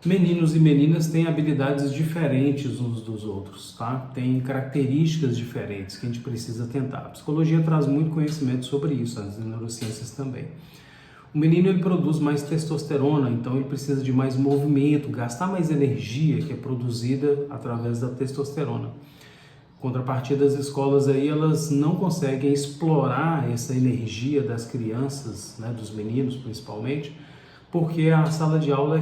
Meninos e meninas têm habilidades diferentes uns dos outros, tá? Tem características diferentes que a gente precisa tentar. A psicologia traz muito conhecimento sobre isso, as neurociências também. O menino ele produz mais testosterona, então ele precisa de mais movimento, gastar mais energia que é produzida através da testosterona. Contrapartida, as escolas aí elas não conseguem explorar essa energia das crianças, né, dos meninos principalmente, porque a sala de aula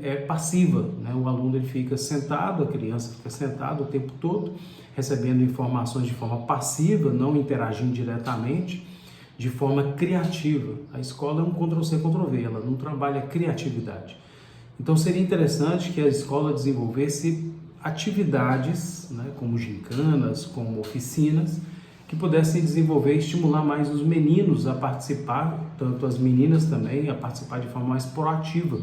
é passiva, né? O aluno ele fica sentado, a criança fica sentada o tempo todo, recebendo informações de forma passiva, não interagindo diretamente, de forma criativa. A escola é um Ctrl-C, Ctrl-V, ela não trabalha criatividade. Então seria interessante que a escola desenvolvesse atividades, né, como gincanas, como oficinas, que pudessem desenvolver e estimular mais os meninos a participar, tanto as meninas também, a participar de forma mais proativa,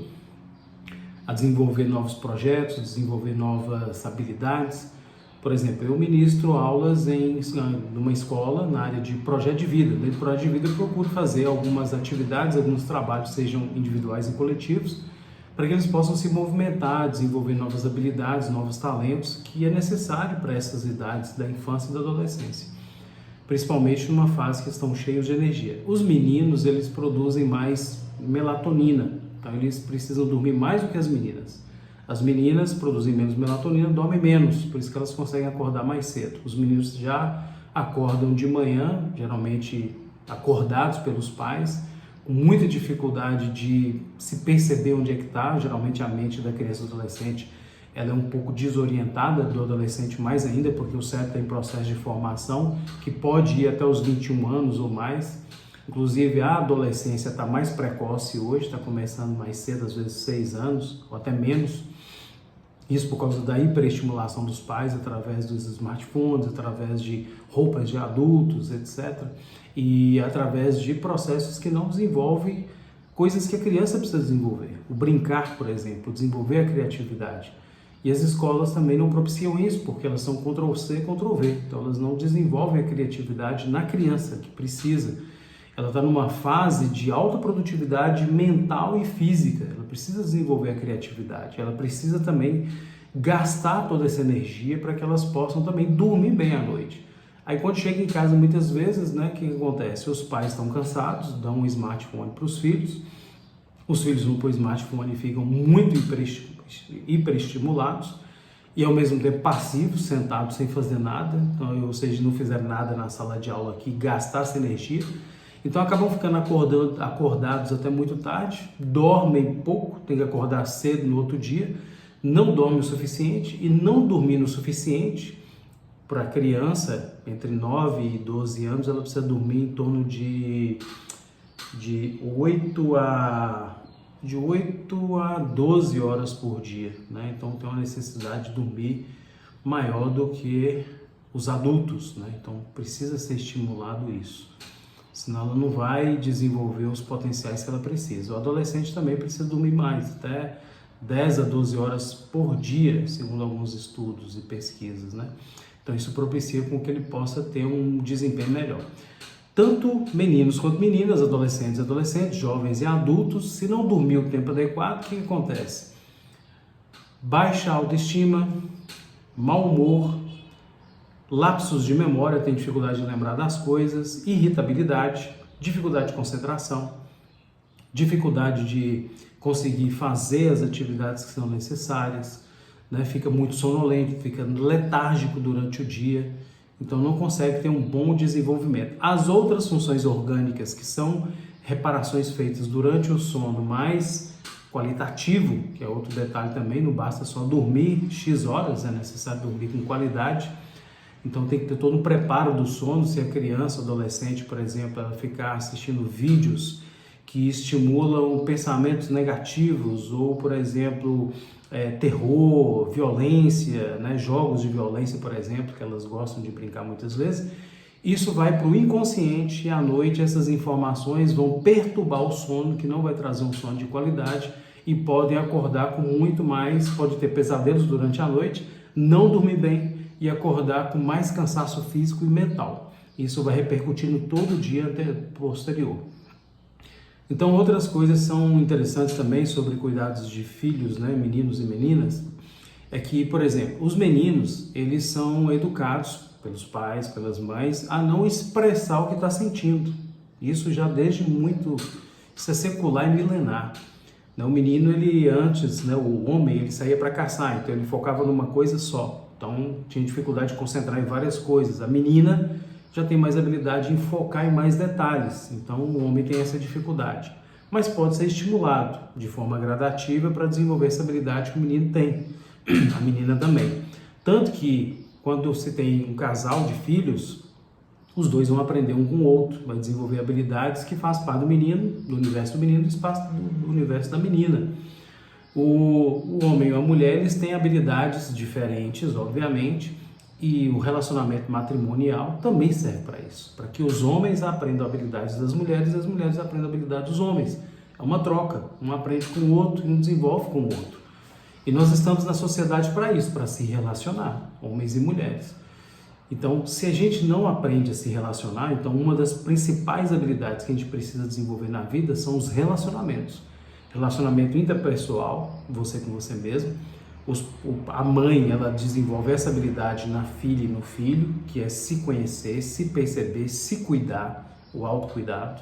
a desenvolver novos projetos, desenvolver novas habilidades. Por exemplo, eu ministro aulas numa escola na área de projeto de vida. Dentro do projeto de vida eu procuro fazer algumas atividades, alguns trabalhos, sejam individuais e coletivos, para que eles possam se movimentar, desenvolver novas habilidades, novos talentos, que é necessário para essas idades da infância e da adolescência, principalmente numa fase que estão cheios de energia. Os meninos, eles produzem mais melatonina, então eles precisam dormir mais do que as meninas. As meninas produzem menos melatonina, dormem menos, por isso que elas conseguem acordar mais cedo. Os meninos já acordam de manhã, geralmente acordados pelos pais, com muita dificuldade de se perceber onde é que está. Geralmente a mente da criança e do adolescente ela é um pouco desorientada, do adolescente mais ainda, porque o cérebro está em processo de formação, que pode ir até os 21 anos ou mais. Inclusive a adolescência está mais precoce hoje, está começando mais cedo, às vezes 6 anos ou até menos. Isso por causa da hiperestimulação dos pais através dos smartphones, através de roupas de adultos, etc. E através de processos que não desenvolvem coisas que a criança precisa desenvolver. O brincar, por exemplo, desenvolver a criatividade. E as escolas também não propiciam isso, porque elas são Ctrl-C, Ctrl-V. Então elas não desenvolvem a criatividade na criança, que precisa. Ela está numa fase de alta produtividade mental e física. Ela precisa desenvolver a criatividade. Ela precisa também gastar toda essa energia para que elas possam também dormir bem à noite. Aí quando chega em casa, muitas vezes, né, o que acontece? Os pais estão cansados, dão um smartphone para os filhos vão para o smartphone e ficam muito hiperestimulados e ao mesmo tempo passivos, sentados sem fazer nada, então, ou seja, não fizeram nada na sala de aula que gastasse energia, então acabam ficando acordados até muito tarde, dormem pouco, tem que acordar cedo no outro dia, não dormem o suficiente, e não dormindo o suficiente, para a criança entre 9 e 12 anos, ela precisa dormir em torno de 8 a 12 horas por dia, né? Então tem uma necessidade de dormir maior do que os adultos, né? Então precisa ser estimulado isso, senão ela não vai desenvolver os potenciais que ela precisa. O adolescente também precisa dormir mais, até 10 a 12 horas por dia, segundo alguns estudos e pesquisas, né? Então isso propicia com que ele possa ter um desempenho melhor. Tanto meninos quanto meninas, adolescentes, jovens e adultos, se não dormir o tempo adequado, o que acontece? Baixa autoestima, mau humor, lapsos de memória, tem dificuldade de lembrar das coisas, irritabilidade, dificuldade de concentração, dificuldade de conseguir fazer as atividades que são necessárias, né? Fica muito sonolento, fica letárgico durante o dia, então não consegue ter um bom desenvolvimento. As outras funções orgânicas, que são reparações feitas durante o sono mais qualitativo, que é outro detalhe também, não basta só dormir X horas, é necessário dormir com qualidade. Então tem que ter todo um preparo do sono. Se a criança, adolescente, por exemplo, ela ficar assistindo vídeos que estimulam pensamentos negativos, ou, por exemplo, terror, violência, né? Jogos de violência, por exemplo, que elas gostam de brincar muitas vezes, isso vai para o inconsciente e à noite essas informações vão perturbar o sono, que não vai trazer um sono de qualidade, e podem acordar com muito mais, pode ter pesadelos durante a noite, não dormir bem e acordar com mais cansaço físico e mental. Isso vai repercutir no todo o dia posterior. Então, outras coisas são interessantes também sobre cuidados de filhos, né, meninos e meninas, é que, por exemplo, os meninos, eles são educados pelos pais, pelas mães, a não expressar o que está sentindo. Isso já desde muito, isso é secular e milenar. O menino, ele antes, né, o homem, ele saía para caçar, então ele focava numa coisa só. Então, tinha dificuldade de concentrar em várias coisas. A menina já tem mais habilidade em focar em mais detalhes. Então, o homem tem essa dificuldade. Mas pode ser estimulado de forma gradativa para desenvolver essa habilidade que o menino tem. A menina também. Tanto que, quando você tem um casal de filhos, os dois vão aprender um com o outro, vai desenvolver habilidades que fazem parte do menino, do universo do menino, do espaço do universo da menina. O homem e a mulher, eles têm habilidades diferentes, obviamente, e o relacionamento matrimonial também serve para isso, para que os homens aprendam habilidades das mulheres e as mulheres aprendam habilidades dos homens. É uma troca, um aprende com o outro e um desenvolve com o outro. E nós estamos na sociedade para isso, para se relacionar, homens e mulheres. Então, se a gente não aprende a se relacionar, então uma das principais habilidades que a gente precisa desenvolver na vida são os relacionamentos. Relacionamento interpessoal, você com você mesmo. A mãe, ela desenvolve essa habilidade na filha e no filho, que é se conhecer, se perceber, se cuidar, o autocuidado.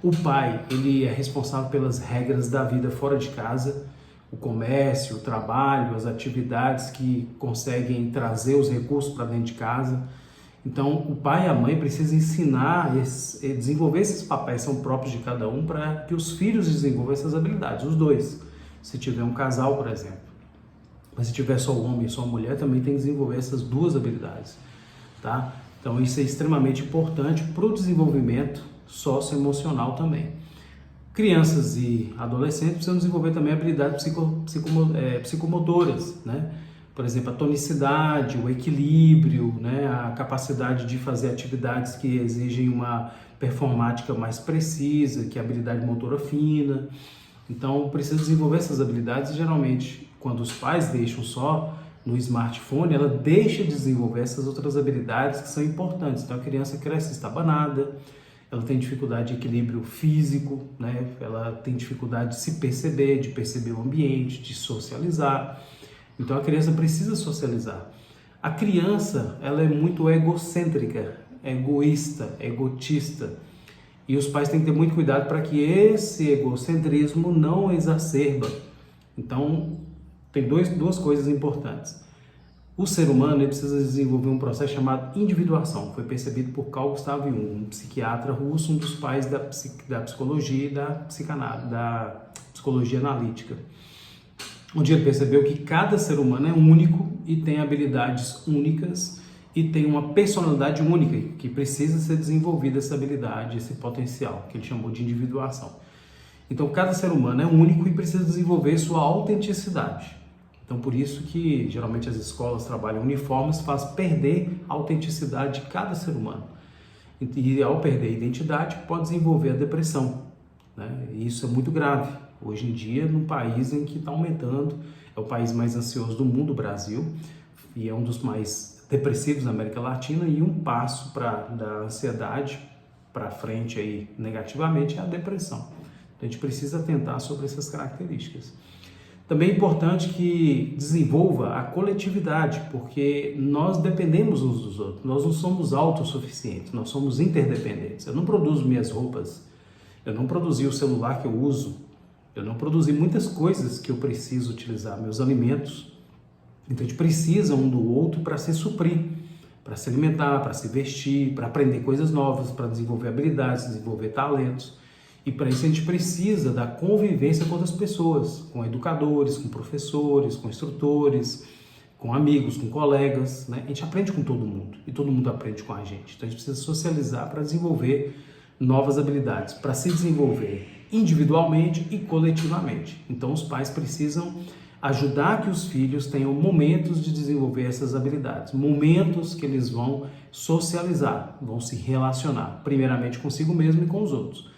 O pai, ele é responsável pelas regras da vida fora de casa, o comércio, o trabalho, as atividades que conseguem trazer os recursos para dentro de casa. Então, o pai e a mãe precisam ensinar, desenvolver esses papéis, são próprios de cada um, para que os filhos desenvolvam essas habilidades, os dois. Se tiver um casal, por exemplo. Mas se tiver só o homem e só a mulher, também tem que desenvolver essas duas habilidades, tá? Então, isso é extremamente importante para o desenvolvimento socioemocional também. Crianças e adolescentes precisam desenvolver também habilidades psicomotoras, né? Por exemplo, a tonicidade, o equilíbrio, né? A capacidade de fazer atividades que exigem uma performática mais precisa, que é a habilidade motora fina. Então, precisa desenvolver essas habilidades e, geralmente, quando os pais deixam só no smartphone, ela deixa de desenvolver essas outras habilidades que são importantes. Então, a criança cresce estabanada, ela tem dificuldade de equilíbrio físico, né? Ela tem dificuldade de se perceber, de perceber o ambiente, de socializar. Então a criança precisa socializar. A criança, ela é muito egocêntrica, egoísta, egotista. E os pais têm que ter muito cuidado para que esse egocentrismo não exacerba. Então, tem duas coisas importantes. O ser humano, ele precisa desenvolver um processo chamado individuação. Foi percebido por Carl Gustav Jung, um psiquiatra russo, um dos pais da psicologia e da psicologia analítica. Onde ele percebeu que cada ser humano é único e tem habilidades únicas e tem uma personalidade única, que precisa ser desenvolvida essa habilidade, esse potencial, que ele chamou de individuação. Então, cada ser humano é único e precisa desenvolver sua autenticidade. Então, por isso que, geralmente, as escolas trabalham uniformes, faz perder a autenticidade de cada ser humano. E, ao perder a identidade, pode desenvolver a depressão, né? E isso é muito grave. Hoje em dia, num país em que está aumentando, é o país mais ansioso do mundo, o Brasil, e é um dos mais depressivos da América Latina, e um passo da ansiedade para frente aí, negativamente, é a depressão. Então, a gente precisa atentar sobre essas características. Também é importante que desenvolva a coletividade, porque nós dependemos uns dos outros, nós não somos autossuficientes, nós somos interdependentes. Eu não produzo minhas roupas, eu não produzi o celular que eu uso, eu não produzi muitas coisas que eu preciso utilizar, meus alimentos. Então a gente precisa um do outro para se suprir, para se alimentar, para se vestir, para aprender coisas novas, para desenvolver habilidades, desenvolver talentos. E para isso a gente precisa da convivência com outras pessoas, com educadores, com professores, com instrutores, com amigos, com colegas, né? A gente aprende com todo mundo e todo mundo aprende com a gente. Então a gente precisa socializar para desenvolver novas habilidades, para se desenvolver individualmente e coletivamente. Então os pais precisam ajudar que os filhos tenham momentos de desenvolver essas habilidades, momentos que eles vão socializar, vão se relacionar, primeiramente consigo mesmo e com os outros.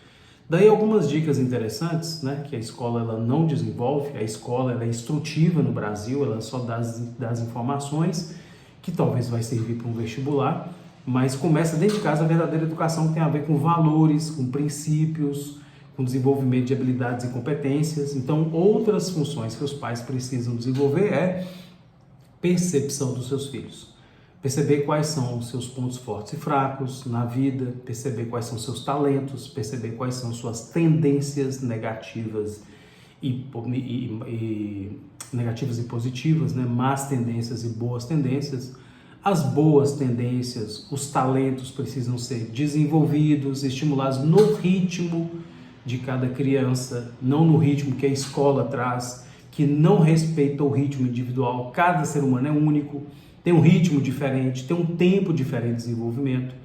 Daí algumas dicas interessantes, né, que a escola ela não desenvolve, a escola ela é instrutiva no Brasil, ela só dá as informações, que talvez vai servir para um vestibular, mas começa dentro de casa a verdadeira educação que tem a ver com valores, com princípios, com com desenvolvimento de habilidades e competências. Então, outras funções que os pais precisam desenvolver é percepção dos seus filhos. Perceber quais são os seus pontos fortes e fracos na vida, perceber quais são os seus talentos, perceber quais são suas tendências negativas negativas e positivas, né? Más tendências e boas tendências. As boas tendências, os talentos precisam ser desenvolvidos, estimulados no ritmo de cada criança, não no ritmo que a escola traz, que não respeita o ritmo individual. Cada ser humano é único, tem um ritmo diferente, tem um tempo diferente de desenvolvimento.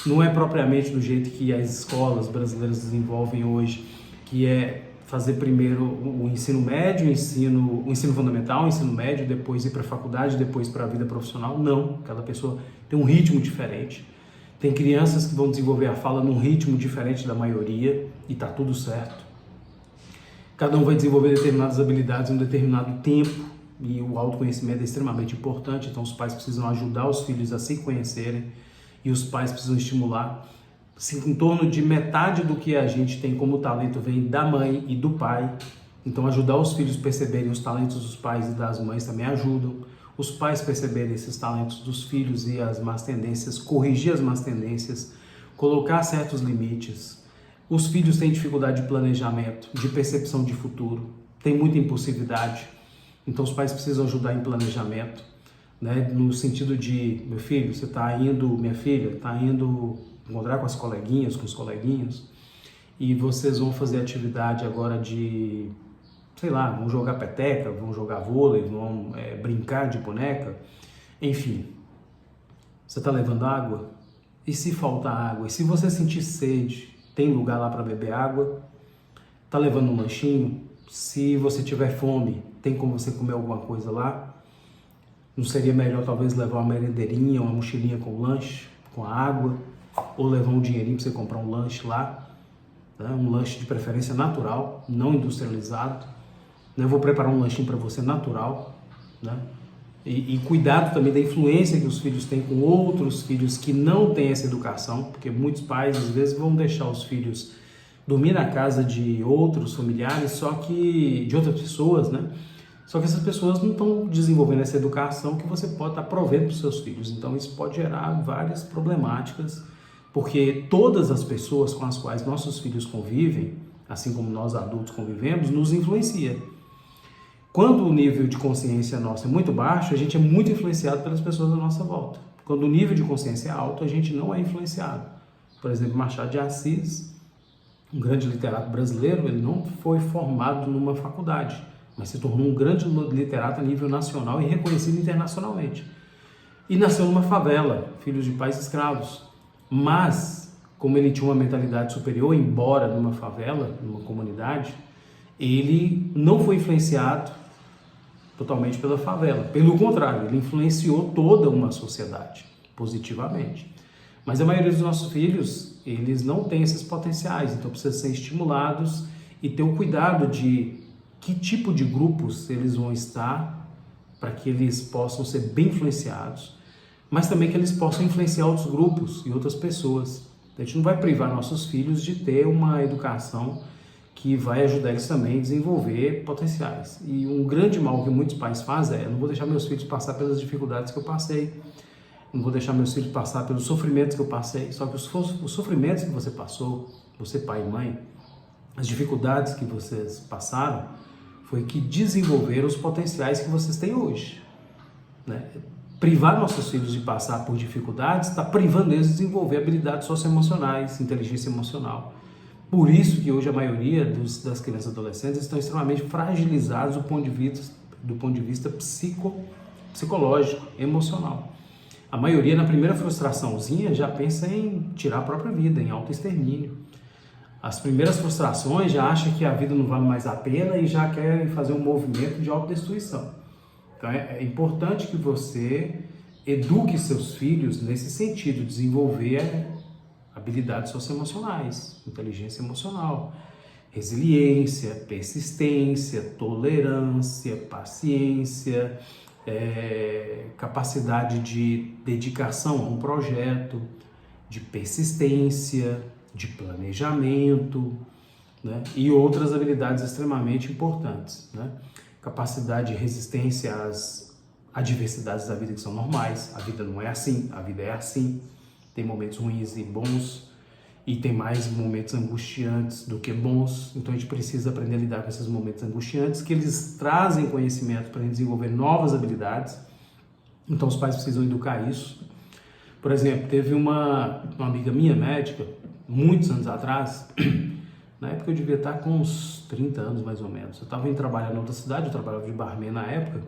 Não é propriamente do jeito que as escolas brasileiras desenvolvem hoje, que é fazer primeiro o ensino médio, o ensino fundamental, o ensino médio, depois ir para a faculdade, depois para a vida profissional. Não, cada pessoa tem um ritmo diferente. Tem crianças que vão desenvolver a fala num ritmo diferente da maioria e tá tudo certo. Cada um vai desenvolver determinadas habilidades em um determinado tempo e o autoconhecimento é extremamente importante, então os pais precisam ajudar os filhos a se conhecerem e os pais precisam estimular. Em torno de metade do que a gente tem como talento vem da mãe e do pai. Então ajudar os filhos a perceberem os talentos dos pais e das mães também ajudam. Os pais perceberem esses talentos dos filhos e as más tendências, corrigir as más tendências, colocar certos limites. Os filhos têm dificuldade de planejamento, de percepção de futuro, tem muita impulsividade. Então os pais precisam ajudar em planejamento, né? No sentido de, meu filho, você está indo, minha filha, está indo encontrar com as coleguinhas, com os coleguinhos, e vocês vão fazer atividade agora de, sei lá, vão jogar peteca, vão jogar vôlei, vão brincar de boneca, enfim. Você está levando água? E se faltar água? E se você sentir sede, tem lugar lá para beber água? Está levando um lanchinho? Se você tiver fome, tem como você comer alguma coisa lá? Não seria melhor talvez levar uma merendeirinha, uma mochilinha com lanche, com água? Ou levar um dinheirinho para você comprar um lanche lá, né? Um lanche de preferência natural, não industrializado. Né? Eu vou preparar um lanchinho para você natural, né? E cuidado também da influência que os filhos têm com outros filhos que não têm essa educação, porque muitos pais às vezes vão deixar os filhos dormir na casa de outros familiares, só que de outras pessoas, né? Só que essas pessoas não estão desenvolvendo essa educação que você pode estar provendo para os seus filhos. Então isso pode gerar várias problemáticas, porque todas as pessoas com as quais nossos filhos convivem, assim como nós adultos convivemos, nos influencia. Quando o nível de consciência nosso é muito baixo, a gente é muito influenciado pelas pessoas à nossa volta. Quando o nível de consciência é alto, a gente não é influenciado. Por exemplo, Machado de Assis, um grande literato brasileiro, ele não foi formado numa faculdade, mas se tornou um grande literato a nível nacional e reconhecido internacionalmente. E nasceu numa favela, filho de pais escravos. Mas, como ele tinha uma mentalidade superior, embora numa favela, numa comunidade, ele não foi influenciado totalmente pela favela. Pelo contrário, ele influenciou toda uma sociedade, positivamente. Mas a maioria dos nossos filhos, eles não têm esses potenciais, então precisam ser estimulados e ter o cuidado de que tipo de grupos eles vão estar para que eles possam ser bem influenciados, mas também que eles possam influenciar outros grupos e outras pessoas. A gente não vai privar nossos filhos de ter uma educação que vai ajudar eles também a desenvolver potenciais. E um grande mal que muitos pais fazem é: eu não vou deixar meus filhos passar pelas dificuldades que eu passei, não vou deixar meus filhos passar pelos sofrimentos que eu passei. Só que os sofrimentos que você passou, você pai e mãe, as dificuldades que vocês passaram, foi que desenvolveram os potenciais que vocês têm hoje, né? Privar nossos filhos de passar por dificuldades está privando eles de desenvolver habilidades socioemocionais, inteligência emocional. Por isso que hoje a maioria das crianças e adolescentes estão extremamente fragilizados do ponto de vista psicológico, emocional. A maioria, na primeira frustraçãozinha, já pensa em tirar a própria vida, em autoextermínio. As primeiras frustrações já acham que a vida não vale mais a pena e já querem fazer um movimento de autodestruição. Então é importante que você eduque seus filhos nesse sentido, desenvolver habilidades socioemocionais, inteligência emocional, resiliência, persistência, tolerância, paciência, capacidade de dedicação a um projeto, de persistência, de planejamento, né? E outras habilidades extremamente importantes, né? Capacidade de resistência às adversidades da vida que são normais. A vida não é assim, a vida é assim. Tem momentos ruins e bons, e tem mais momentos angustiantes do que bons. Então a gente precisa aprender a lidar com esses momentos angustiantes, que eles trazem conhecimento para a gente desenvolver novas habilidades. Então os pais precisam educar isso. Por exemplo, teve uma amiga minha, médica, muitos anos atrás, na época eu devia estar com uns 30 anos mais ou menos. Eu estava indo trabalhar em outra cidade, eu trabalhava de barman na época,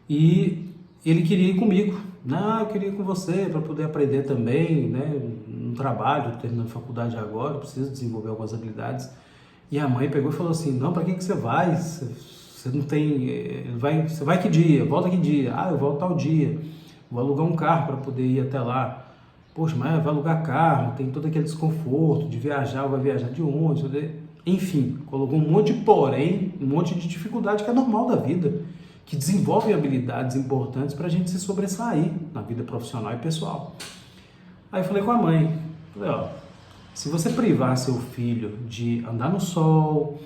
e ele queria ir comigo. Não, eu queria ir com você para poder aprender também, né? No trabalho, tô terminando faculdade agora, preciso desenvolver algumas habilidades. E a mãe pegou e falou assim: não, para que você vai? Você não tem. Você vai que dia? Volta que dia? Ah, eu volto tal dia. Vou alugar um carro para poder ir até lá. Poxa, mas vai alugar carro, tem todo aquele desconforto de viajar, vai viajar de ônibus. Enfim, colocou um monte de porém, um monte de dificuldade que é normal da vida, que desenvolve habilidades importantes para a gente se sobressair na vida profissional e pessoal. Aí eu falei com a mãe, falei, ó, se você privar seu filho de andar no sol,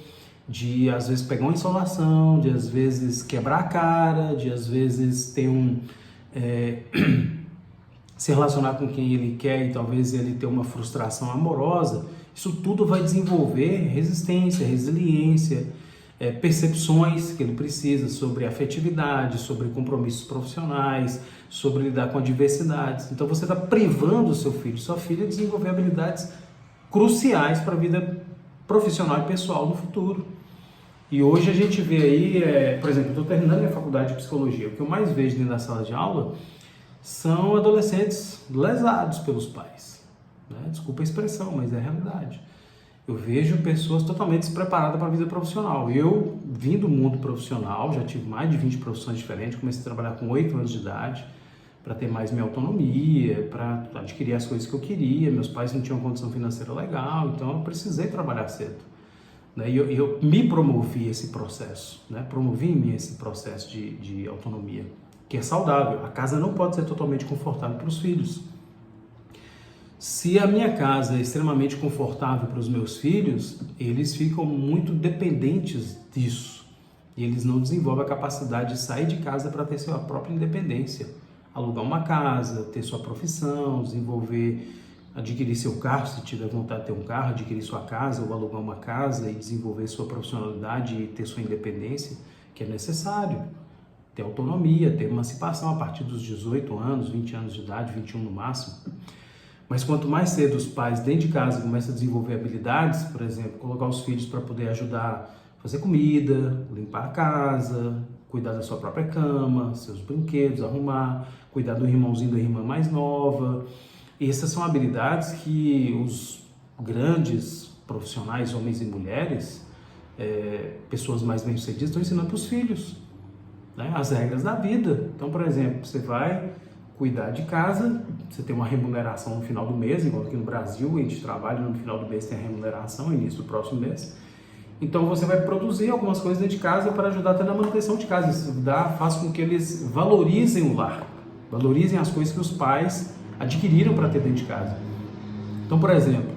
de às vezes pegar uma insolação, de às vezes quebrar a cara, de às vezes ter se relacionar com quem ele quer e talvez ele ter uma frustração amorosa, isso tudo vai desenvolver resistência, resiliência, percepções que ele precisa sobre afetividade, sobre compromissos profissionais, sobre lidar com adversidades. Então você está privando o seu filho, sua filha, de desenvolver habilidades cruciais para a vida profissional e pessoal no futuro. E hoje a gente vê aí, por exemplo, eu estou terminando minha faculdade de psicologia, o que eu mais vejo dentro da sala de aula são adolescentes lesados pelos pais, né? Desculpa a expressão, mas é a realidade. Eu vejo pessoas totalmente despreparadas para a vida profissional. Eu vim do mundo profissional, já tive mais de 20 profissões diferentes, comecei a trabalhar com 8 anos de idade, para ter mais minha autonomia, para adquirir as coisas que eu queria. Meus pais não tinham condição financeira legal, então eu precisei trabalhar cedo. E eu me promovi esse processo, né? Promovi em mim esse processo de autonomia, que é saudável. A casa não pode ser totalmente confortável para os filhos. Se a minha casa é extremamente confortável para os meus filhos, eles ficam muito dependentes disso. E eles não desenvolvem a capacidade de sair de casa para ter sua própria independência. Alugar uma casa, ter sua profissão, adquirir seu carro, se tiver vontade de ter um carro, adquirir sua casa ou alugar uma casa e desenvolver sua profissionalidade e ter sua independência, que é necessário. Ter autonomia, ter emancipação a partir dos 18 anos, 20 anos de idade, 21 no máximo. Mas quanto mais cedo os pais dentro de casa começam a desenvolver habilidades, por exemplo, colocar os filhos para poder ajudar a fazer comida, limpar a casa, cuidar da sua própria cama, seus brinquedos, arrumar, cuidar do irmãozinho da irmã mais nova. E essas são habilidades que os grandes profissionais, homens e mulheres, pessoas mais bem-sucedidas, estão ensinando para os filhos, né? As regras da vida. Então, por exemplo, você vai cuidar de casa, você tem uma remuneração no final do mês, igual aqui no Brasil, a gente trabalha no final do mês, tem a remuneração, início do próximo mês. Então você vai produzir algumas coisas dentro de casa para ajudar até na manutenção de casa. Isso faz com que eles valorizem o lar, valorizem as coisas que os pais adquiriram para ter dentro de casa. Então, por exemplo,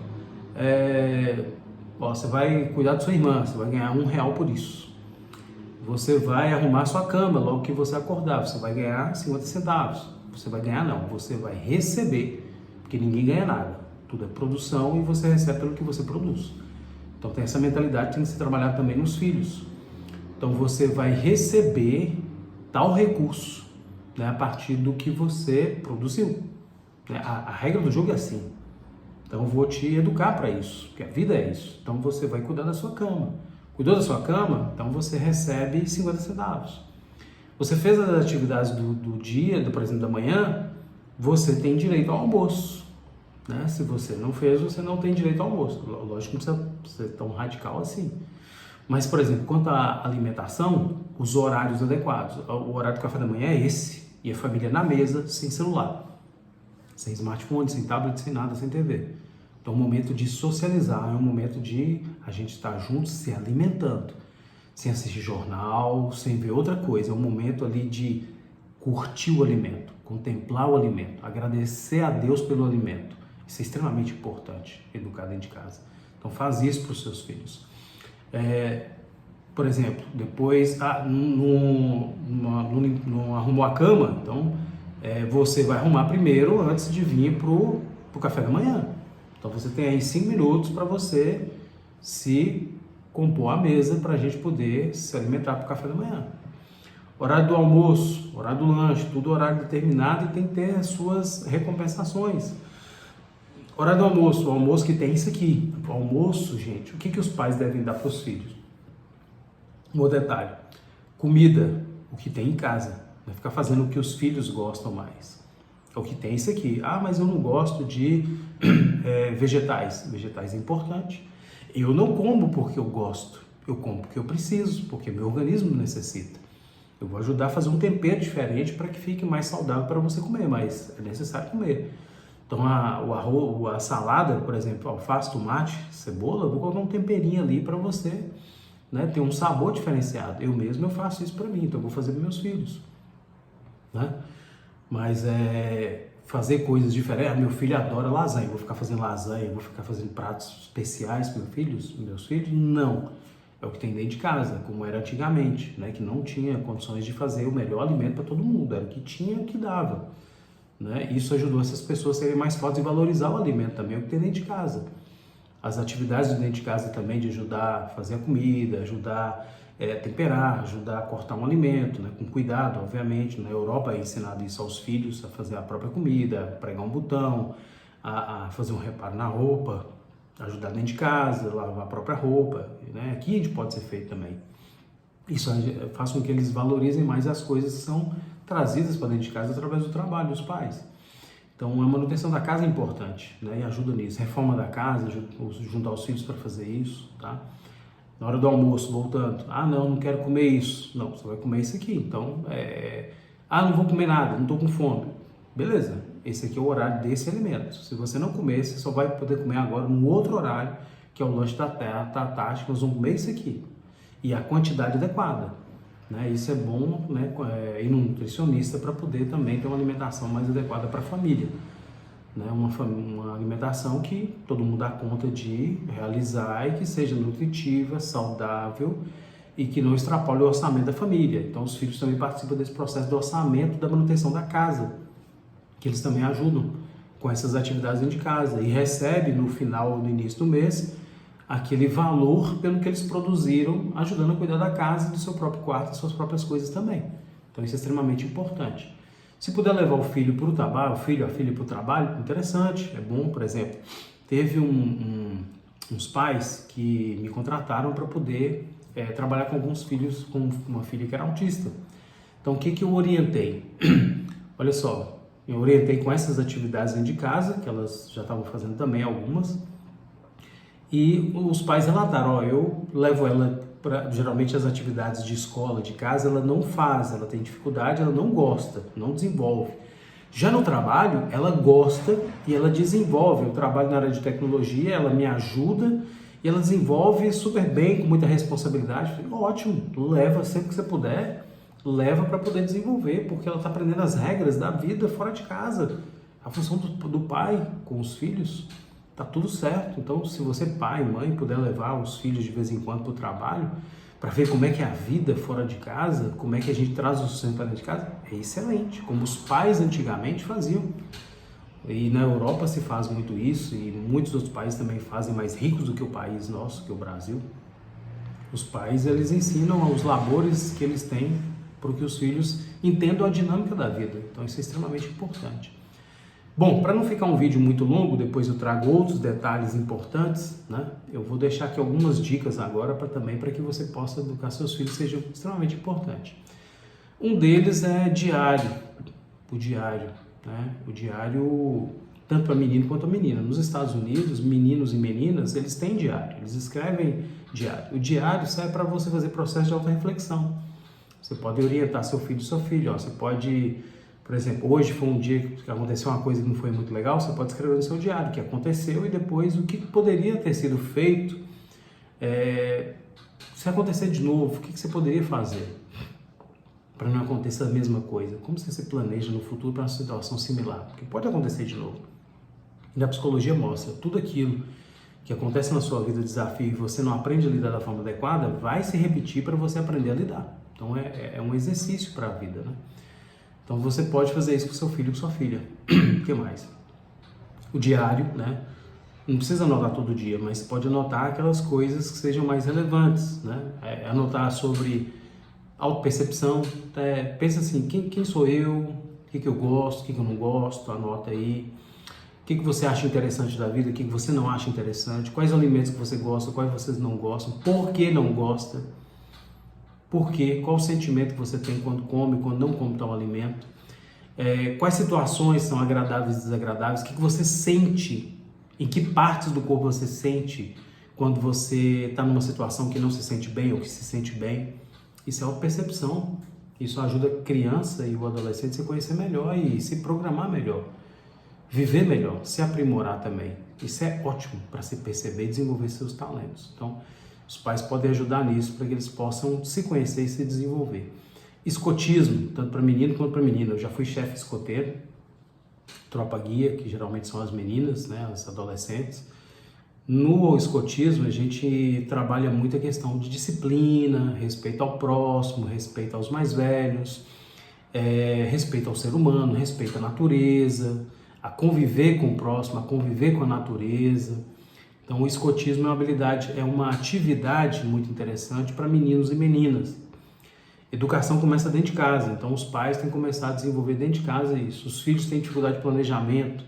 você vai cuidar de sua irmã, você vai ganhar R$1 por isso. Você vai arrumar sua cama logo que você acordar, você vai ganhar 50 centavos. Você vai ganhar não, você vai receber, porque ninguém ganha nada. Tudo é produção e você recebe pelo que você produz. Então tem essa mentalidade que tem que ser trabalhada também nos filhos. Então você vai receber tal recurso, né, a partir do que você produziu. A regra do jogo é assim. Então eu vou te educar para isso, porque a vida é isso. Então você vai cuidar da sua cama. Cuidou da sua cama? Então você recebe 50 centavos. Você fez as atividades do dia, por exemplo, da manhã, você tem direito ao almoço, né? Se você não fez, você não tem direito ao almoço. Lógico que não precisa ser tão radical assim. Mas, por exemplo, quanto à alimentação, os horários adequados. O horário do café da manhã é esse. E a família na mesa, sem celular, sem smartphone, sem tablet, sem nada, sem TV. Então, é um momento de socializar, é um momento de a gente estar junto, se alimentando. Sem assistir jornal, sem ver outra coisa. É um momento ali de curtir o alimento, contemplar o alimento, agradecer a Deus pelo alimento. Isso é extremamente importante, educar dentro de casa. Então faz isso para os seus filhos. Por exemplo, depois não arrumou a cama, então você vai arrumar primeiro antes de vir pro café da manhã. Então você tem aí 5 minutos para você se compor a mesa para a gente poder se alimentar para o café da manhã. Horário do almoço, horário do lanche, tudo horário determinado e tem que ter as suas recompensações. Horário do almoço, o almoço que tem isso aqui. O almoço, gente, o que os pais devem dar para os filhos? Um outro detalhe, comida, o que tem em casa. Vai ficar fazendo o que os filhos gostam mais. É o que tem isso aqui. Ah, mas eu não gosto de vegetais. Vegetais é importante. Eu não como porque eu gosto. Eu como porque eu preciso, porque meu organismo necessita. Eu vou ajudar a fazer um tempero diferente para que fique mais saudável para você comer, mas é necessário comer. Então o arroz, a salada, por exemplo, alface, tomate, cebola, eu vou colocar um temperinho ali para você, né, ter um sabor diferenciado. Eu mesmo faço isso para mim, então eu vou fazer para meus filhos, né? Mas fazer coisas diferentes. Meu filho adora lasanha, eu vou ficar fazendo lasanha, eu vou ficar fazendo pratos especiais para meus filhos? Não. É o que tem dentro de casa, como era antigamente, né? Que não tinha condições de fazer o melhor alimento para todo mundo, era o que tinha, o que dava, né? Isso ajudou essas pessoas a serem mais fortes e valorizar o alimento também, o que tem dentro de casa. As atividades de dentro de casa também, de ajudar a fazer a comida, ajudar a temperar, ajudar a cortar um alimento, né? Com cuidado, obviamente. Na Europa é ensinado isso aos filhos, a fazer a própria comida, a pregar um botão, a fazer um reparo na roupa, ajudar dentro de casa, lavar a própria roupa, né? Aqui a gente pode ser feito também. Isso faz com que eles valorizem mais as coisas que são trazidas para dentro de casa através do trabalho dos pais. Então a manutenção da casa é importante, né? E ajuda nisso. Reforma da casa, juntar os filhos para fazer isso, tá? Na hora do almoço, voltando, não quero comer isso. Não, você vai comer isso aqui. Então, não vou comer nada, não estou com fome. Beleza, esse aqui é o horário desse alimento. Se você não comer, você só vai poder comer agora num outro horário, que é o lanche da tarde, que nós vamos comer isso aqui. E a quantidade adequada, né? Isso é bom, né? Ir no nutricionista para poder também ter uma alimentação mais adequada para a família. Né? Uma alimentação que todo mundo dá conta de realizar e que seja nutritiva, saudável e que não extrapole o orçamento da família. Então os filhos também participam desse processo do orçamento da manutenção da casa, que eles também ajudam com essas atividades dentro de casa e recebem no final, no início do mês, aquele valor pelo que eles produziram, ajudando a cuidar da casa, do seu próprio quarto, das suas próprias coisas também. Então isso é extremamente importante. Se puder levar o filho para o trabalho, a filha para o trabalho, interessante, é bom. Por exemplo, teve uns pais que me contrataram para poder trabalhar com alguns filhos, com uma filha que era autista. Então, o que eu orientei? Olha só, eu orientei com essas atividades dentro de casa, que elas já estavam fazendo também algumas, e os pais relataram, eu levo ela geralmente as atividades de escola, de casa, ela não faz, ela tem dificuldade, ela não gosta, não desenvolve. Já no trabalho, ela gosta e ela desenvolve. Eu trabalho na área de tecnologia, ela me ajuda e ela desenvolve super bem, com muita responsabilidade. Ótimo, leva sempre que você puder, leva para poder desenvolver, porque ela está aprendendo as regras da vida fora de casa. A função do pai com os filhos. Tá tudo certo. Então, se você, pai, mãe, puder levar os filhos de vez em quando para o trabalho, para ver como é que é a vida fora de casa, como é que a gente traz o sustento para dentro de casa, é excelente, como os pais antigamente faziam. E na Europa se faz muito isso, e muitos outros países também fazem, mais ricos do que o país nosso, que é o Brasil. Os pais, eles ensinam os labores que eles têm para que os filhos entendam a dinâmica da vida. Então, isso é extremamente importante. Bom, para não ficar um vídeo muito longo, depois eu trago outros detalhes importantes, né? Eu vou deixar aqui algumas dicas agora para que você possa educar seus filhos, seja extremamente importante. Um deles é diário, o diário, né? O diário tanto para menino quanto para menina. Nos Estados Unidos, meninos e meninas, eles têm diário, eles escrevem diário. O diário serve para você fazer processo de autorreflexão. Você pode orientar seu filho e sua filha, você pode... Por exemplo, hoje foi um dia que aconteceu uma coisa que não foi muito legal, você pode escrever no seu diário o que aconteceu e depois o que poderia ter sido feito. Se acontecer de novo, o que você poderia fazer para não acontecer a mesma coisa? Como você se planeja no futuro para uma situação similar? Porque pode acontecer de novo. E a psicologia mostra tudo aquilo que acontece na sua vida, desafio, e você não aprende a lidar da forma adequada, vai se repetir para você aprender a lidar. Então é um exercício para a vida, né? Então você pode fazer isso com seu filho e com sua filha. O que mais? O diário, né? Não precisa anotar todo dia, mas pode anotar aquelas coisas que sejam mais relevantes, né? Anotar sobre autopercepção, pensa assim, quem sou eu, o que eu gosto, o que eu não gosto, anota aí. O que você acha interessante da vida, o que você não acha interessante, quais alimentos que você gosta, quais vocês não gostam, por que não gosta, por quê, qual o sentimento que você tem quando come, quando não come tal alimento, quais situações são agradáveis e desagradáveis, o que você sente, em que partes do corpo você sente quando você está numa situação que não se sente bem ou que se sente bem. Isso é autopercepção, isso ajuda a criança e o adolescente a se conhecer melhor e se programar melhor. Viver melhor, se aprimorar também. Isso é ótimo para se perceber e desenvolver seus talentos. Então, os pais podem ajudar nisso para que eles possam se conhecer e se desenvolver. Escotismo, tanto para menino quanto para menina. Eu já fui chefe escoteiro, tropa guia, que geralmente são as meninas, né, as adolescentes. No escotismo, a gente trabalha muito a questão de disciplina, respeito ao próximo, respeito aos mais velhos, respeito ao ser humano, respeito à natureza, a conviver com o próximo, a conviver com a natureza. Então o escotismo é uma atividade muito interessante para meninos e meninas. Educação começa dentro de casa, então os pais têm que começar a desenvolver dentro de casa isso. Os filhos têm dificuldade de planejamento,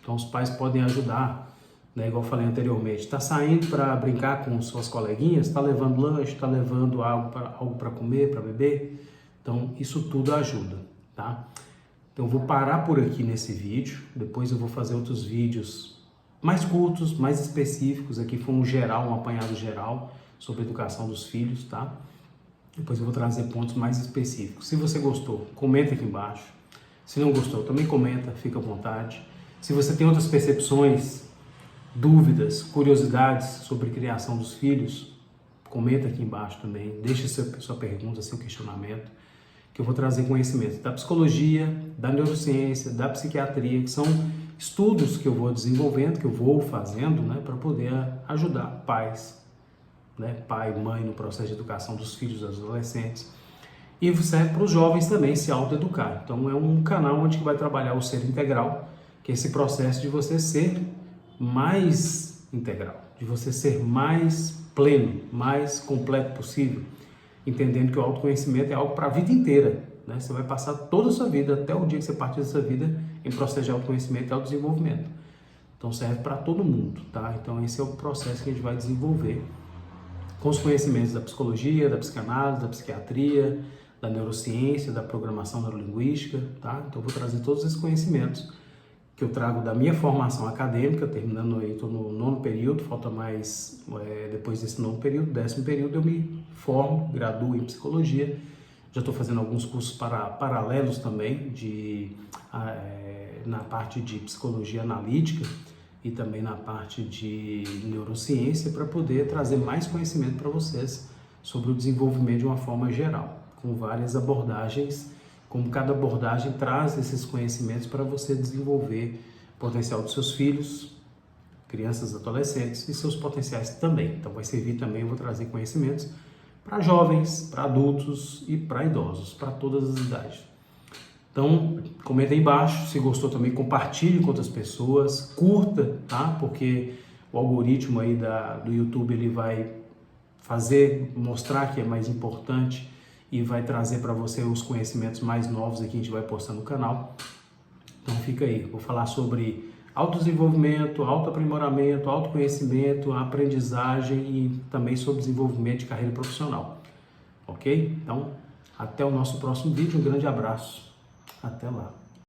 então os pais podem ajudar, né? Igual eu falei anteriormente, está saindo para brincar com suas coleguinhas, está levando lanche, está levando algo para comer, para beber, então isso tudo ajuda, tá? Então eu vou parar por aqui nesse vídeo, depois eu vou fazer outros vídeos mais curtos, mais específicos, aqui foi um geral, um apanhado geral sobre a educação dos filhos, tá? Depois eu vou trazer pontos mais específicos. Se você gostou, comenta aqui embaixo. Se não gostou, também comenta, fica à vontade. Se você tem outras percepções, dúvidas, curiosidades sobre a criação dos filhos, comenta aqui embaixo também, deixe sua pergunta, seu questionamento, que eu vou trazer conhecimento da psicologia, da neurociência, da psiquiatria, que são estudos que eu vou desenvolvendo, que eu vou fazendo, né, para poder ajudar pais, né, pai e mãe no processo de educação dos filhos, dos adolescentes, e serve para os jovens também se autoeducar. Então é um canal onde vai trabalhar o ser integral, que é esse processo de você ser mais integral, de você ser mais pleno, mais completo possível, entendendo que o autoconhecimento é algo para a vida inteira, né? Você vai passar toda a sua vida, até o dia que você partir dessa vida, em processo de autoconhecimento e autodesenvolvimento. Então serve para todo mundo, tá? Então esse é o processo que a gente vai desenvolver com os conhecimentos da psicologia, da psicanálise, da psiquiatria, da neurociência, da programação neurolinguística, tá? Então eu vou trazer todos esses conhecimentos que eu trago da minha formação acadêmica, terminando aí, estou no 9º período, falta mais, depois desse 9º período, 10º período, eu me formo, graduo em psicologia, já estou fazendo alguns cursos paralelos também, na parte de psicologia analítica e também na parte de neurociência, para poder trazer mais conhecimento para vocês sobre o desenvolvimento de uma forma geral, com várias abordagens, como cada abordagem traz esses conhecimentos para você desenvolver o potencial dos seus filhos, crianças, adolescentes e seus potenciais também. Então vai servir também, eu vou trazer conhecimentos para jovens, para adultos e para idosos, para todas as idades. Então comenta aí embaixo, se gostou também compartilhe com outras pessoas, curta, tá? Porque o algoritmo aí do YouTube ele vai mostrar que é mais importante e vai trazer para você os conhecimentos mais novos aqui que a gente vai postar no canal. Então fica aí, vou falar sobre autodesenvolvimento, autoaprimoramento, autoconhecimento, aprendizagem e também sobre desenvolvimento de carreira profissional. Ok? Então, até o nosso próximo vídeo, um grande abraço, até lá.